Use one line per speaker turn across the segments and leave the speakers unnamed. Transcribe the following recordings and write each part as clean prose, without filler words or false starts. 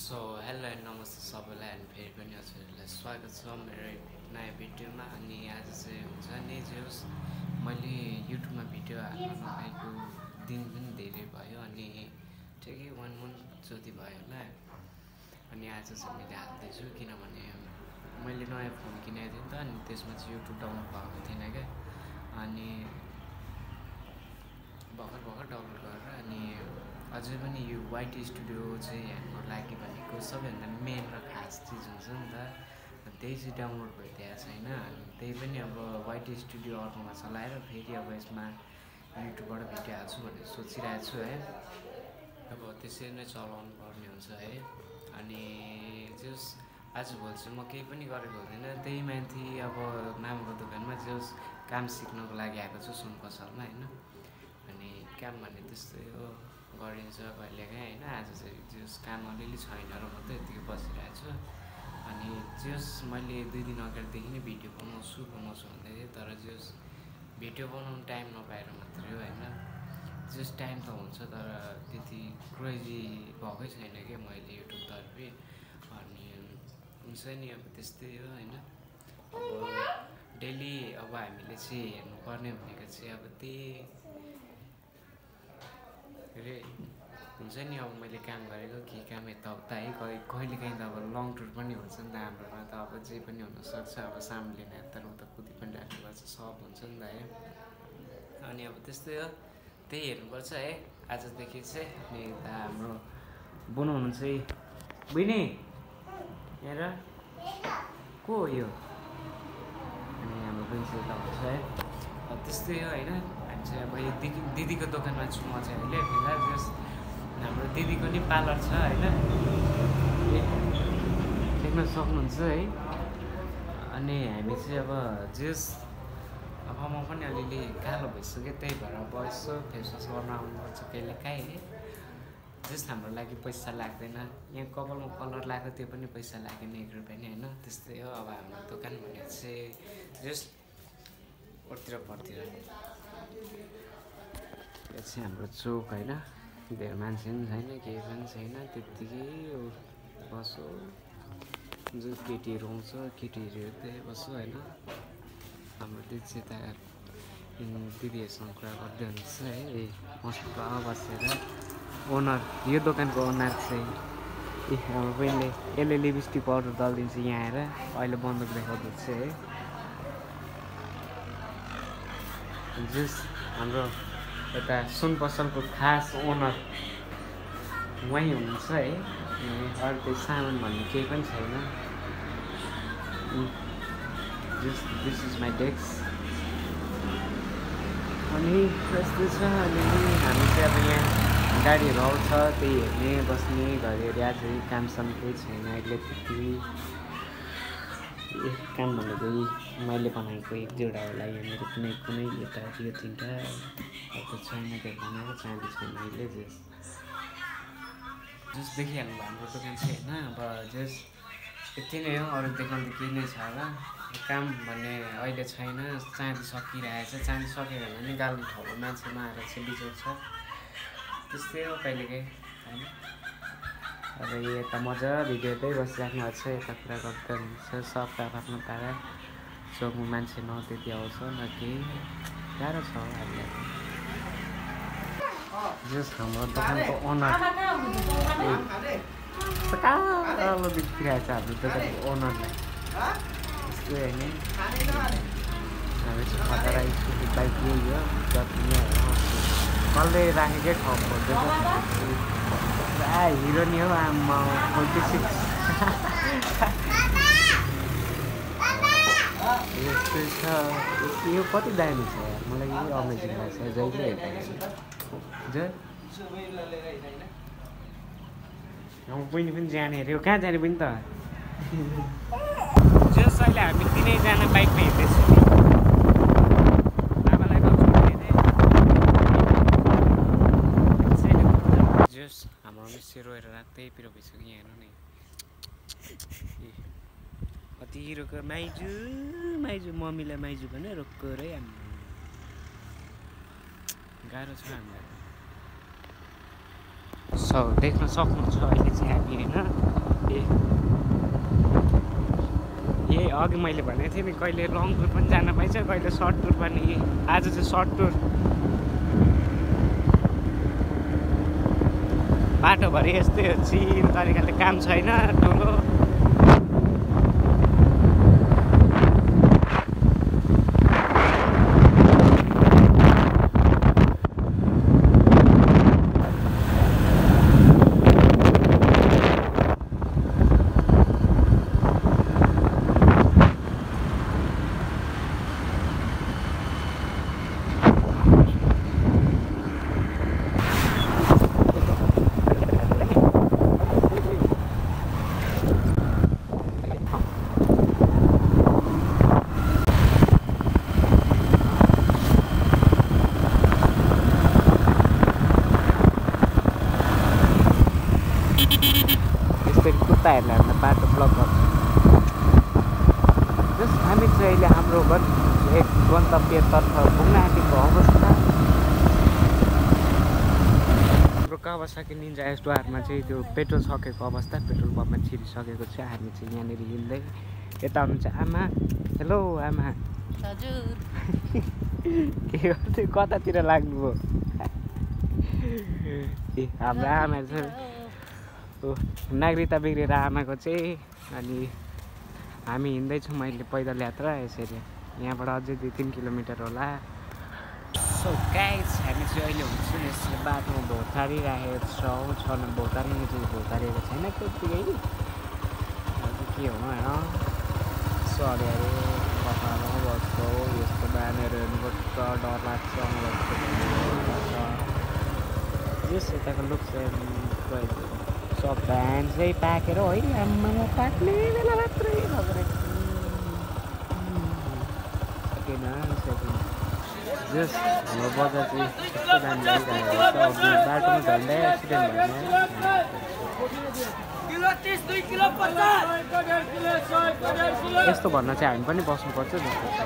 So hello and नमस्ते सबैलाई अनि फेरि पनि हजुरहरूलाई स्वागत छ मेरो नयाँ भिडियोमा। अनि आज चाहिँ हुन्छ नि जोस् मैले युट्युबमा भिडियो हाल्न नपाएको दिन पनि धेरै भयो, अनि ठिकै 1 मन्थ जति भयो होला। अनि आज चाहिँ मैले हाल्दैछु किनभने मैले नयाँ फोन किनेको थिएँ नि त, अनि त्यसमा चाहिँ युट्युब डाउनलोड भएको थिएन क्या। अनि भर्खर डाउनलोड गरेर अनि अझै पनि यो वाइटी स्टुडियो चाहिँ हेर्नु लागि भनेको सबैभन्दा मेन र खास चिज हुन्छ नि त, त्यही चाहिँ डाउनलोड भइदिएको छैन। अनि त्यही पनि अब वाइटी स्टुडियो अर्कोमा चलाएर फेरि अब यसमा युट्युबबाट भिडियो हाल्छु भनेर सोचिरहेको छु है। अब त्यसरी नै चलाउनु पर्ने हुन्छ है। अनि जस आजभोलि चाहिँ म केही पनि गरेको हुँदैन, त्यही माथि अब मामुको दोकानमा जस काम सिक्नको लागि आएको छु सुन पसलमा होइन। अनि काम भन्ने त्यस्तै हो, गरिन्छ कहिलेकाहीँ होइन। आज चाहिँ जस काम अलिअलि छैन र म त यतिकै बसिरहेको छु। अनि जस मैले 2 दिन अगाडिदेखि नै भिडियो बनाउँछु भन्दै थिएँ, तर जस भिडियो बनाउनु टाइम नपाएर मात्रै हो होइन। जस टाइम त हुन्छ तर त्यति क्रेजी भएकै छैन क्या मैले युट्युबतर्फ। अनि हुन्छ नि अब त्यस्तै हो होइन। अब डेली अब हामीले चाहिँ हेर्नुपर्ने भनेको चाहिँ अब त्यही रे हुन्छ नि। अब मैले काम गरेको के काम यताउता है, कहिलेकाहीँ त अब लङ टुर पनि हुन्छ नि त हाम्रोमा त, अब जे पनि हुनसक्छ। अब सामले यता उता कुदी पनि राख्नुपर्छ, सब हुन्छ नि त है। अनि अब त्यस्तै हो, त्यही हेर्नुपर्छ है आजदेखि चाहिँ। अनि यता हाम्रो बनाउनु चाहिँ बहिनी यहाँ को हो यो, अनि हाम्रो बहिनी चाहिँ यता हुन्छ है। त्यस्तै हो होइन। हामी चाहिँ अब यो दिदीको दोकानमा छु म चाहिँ अहिले फिलहाल। जस हाम्रो दिदीको नि पार्लर छ होइन, देख्न सक्नुहुन्छ है। अनि हामी चाहिँ अब जस अब म पनि अलिअलि कालो भइसक्यो, त्यही भएर अब यसो फेसवास गर्न आउनुपर्छ कहिलेकाहीँ है। जस हाम्रो लागि पैसा लाग्दैन, यहाँ कपालमा कलर लाग्यो त्यो पनि पैसा लागेन 1 रुपियाँ नि होइन। त्यस्तै हो अब हाम्रो दोकान भने चाहिँ जस ओतिर पर्तिर यो चाहिँ हाम्रो चोक होइन। धेरै मान्छे पनि छैन, केही पनि छैन, त्यत्तिकै बसो जो केटीहरू आउँछ केटीहरू त्यही बस्छ होइन। हाम्रो दिदी चाहिँ यता दिदीहरूसँग कुरा गर्दै हुन्छ है, मस्त बसेर। ओनर यो दोकानको ओनर चाहिँ हाम्रो बहिनीले यसले लिपस्टिक पाउडर दलिदिन्छ यहाँ आएर, अहिले बन्दुक देखाउँदैछ है। जस हाम्रो यता सुन पसलको खास ओनर उहीँ हुनुहुन्छ है। अरू त्यही सामान भन्ने केही पनि छैन। This is my desk. अनि त्यस्तै छ। अनि हामी चाहिँ अब यहाँ गाडीहरू आउँछ त्यही हेर्ने बस्ने घरहरू। आज कामसाम केही छैन अहिले त्यति। काम भनेको मैले बनाएको 1-2वटा होला यहाँनिर, कुनै यता यो 3टा अब छैन त्यो बनाएको चाँदी छैन अहिले। जस देखिहाल्नु हाम्रो दोकान चाहिँ होइन। अब जस यति नै हो, अरू देखाउनु त केही नै छ होला। काम भन्ने अहिले छैन, चाँदी सकिरहेछ। चाँदी सकेको भने गाल्ने ठाउँमा मान्छेमा आएर चाहिँ बिजोग्छ, त्यस्तै हो कहिलेकाहीँ होइन। अब यता मजा भिडियो हेर्दै बसिराख्नु भएको छ, यता कुरा गर्दा हुन्छ। सबका आफ्नो पारा चोकमा मान्छे न त्यति आउँछ न केही, गाह्रो छ हामीलाई। जस हाम्रो दोकानको ओनर कालो देखिरहेको छ हाम्रो दोकानको ओनरलाई, त्यस्तै होइन। हामी चाहिँ खतरा स्कुटी बाइक यही हो, जति नै कसले राखेकै ठाउँ खोज्दैछ। हिरो नि हो आमा 46 यस्तै छ। यो कति दामी छ यार, मलाई यही अमेजिङ लाग्छ जहिले हेर्दाखेरि। बहिनी पनि जाने अरे, कहाँ जाने बहिनी त? जस अहिले हामी 3जना बाइकमा हिँड्दैछौँ। बाबालाई जस हाम्रो मिस रोएर रातै पिरो भइसक्यो यहाँ हेर्नु नि। कति रोक्यो माइजू माइजू, मम्मीलाई माइजू भने रोक्यो रे। गाह्रो छ हामीलाई। देख्न सक्नुहुन्छ अहिले चाहिँ हामी होइन अघि मैले भनेको थिएँ नि कहिले लङ टुर पनि जान पाइन्छ कहिले सर्ट टुर पनि आज चाहिँ सर्ट टुर बाटोभरि यस्तै हो चिन तरिकाले काम छैन ठुलो कुत्ताहरूलाई हामीलाई बाटो ब्लक गर्छ जस्ट हामी चाहिँ अहिले हाम्रो एक गन्तव्यतर्फ पुग्न आँटेको अवस्था हाम्रो कावासाकी निन्जा एस्टुआरमा चाहिँ त्यो पेट्रोल सकेको अवस्था पेट्रोल पम्पमा छिरिसकेको छ हामी चाहिँ यहाँनिर हिँड्दै यता हुनुहुन्छ आमा हेलो आमा
हजुर
के गर्दै कतातिर लाग्नुभयो हाम्रो आमा चाहिँ नागरिकता बिग्रेर आमाको चाहिँ अनि हामी हिँड्दैछौँ मैले पैदल यात्रा यसरी यहाँबाट अझै 2-3 किलोमिटर होला सो गाइस हामी चाहिँ अहिले हुन्छौँ यसले बाटोमा भोतारिरहेको छौँ भोतारिनु चाहिँ भोतारिएको छैन त्यतिकै अझै के हो होइन सरी अरे बसामा बस्छौ यस्तो बानेर हेर्नुपर्छ डर लाग्छ जस यताको लुक चाहिँ सब भ्यान चाहिँ पाकेर है आमा पाक्ने बेला मात्रै सकेन जस हाम्रो बजार चाहिँ यस्तो दामी लागिरहेको छ बाटोमा झन्डै एक्सिडेन्ट भएन यस्तो भन्न चाहिँ हामी पनि बस्नुपर्छ जस्तो छ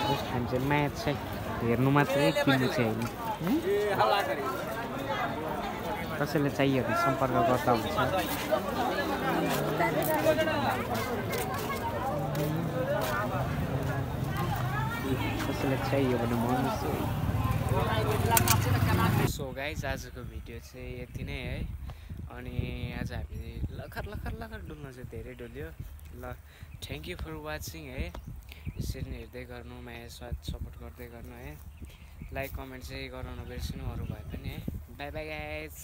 जस्ट हामी चाहिँ म्याच चाहिँ हेर्नु मात्रै किन्नु चाहिँ होइन कसैले चाहियो भने सम्पर्क गर्दा हुन्छ कसैले चाहियो भने भन्नुहोस् सो गाइस आजको भिडियो चाहिँ यति नै है अनि आज हामी लखर डुल्न चाहिँ धेरै डुल्यो ल थ्याङ्क यू फर वाचिङ है यसरी नै हेर्दै गर्नु माया साथ सपोर्ट गर्दै गर्नु है लाइक कमेन्ट चाहिँ गराउनु बिर्सिनु अरू भए पनि है बाई बाई गाइस